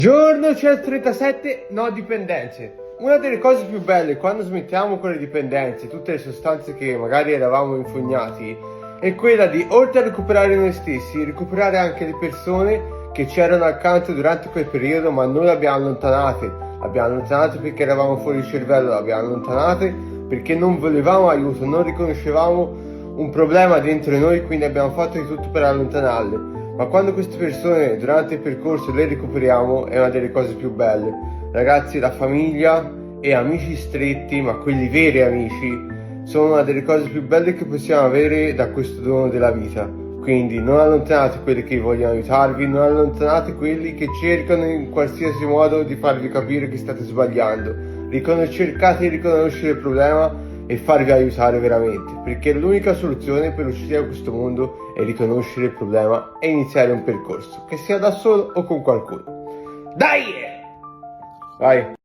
Giorno 137, no dipendenze. Una delle cose più belle quando smettiamo con le dipendenze, tutte le sostanze che magari eravamo infognati, è quella di, oltre a recuperare noi stessi, recuperare anche le persone che c'erano accanto durante quel periodo, ma noi le abbiamo allontanate. Abbiamo allontanate perché eravamo fuori cervello, le abbiamo allontanate perché non volevamo aiuto, non riconoscevamo un problema dentro noi, quindi abbiamo fatto di tutto per allontanarle. Ma quando queste persone durante il percorso le recuperiamo è una delle cose più belle. Ragazzi, la famiglia e amici stretti, ma quelli veri amici, sono una delle cose più belle che possiamo avere da questo dono della vita. Quindi non allontanate quelli che vogliono aiutarvi, non allontanate quelli che cercano in qualsiasi modo di farvi capire che state sbagliando. Cercate di riconoscere il problema e farvi aiutare veramente, perché l'unica soluzione per uscire da questo mondo è riconoscere il problema e iniziare un percorso, che sia da solo o con qualcuno. Dai! Vai!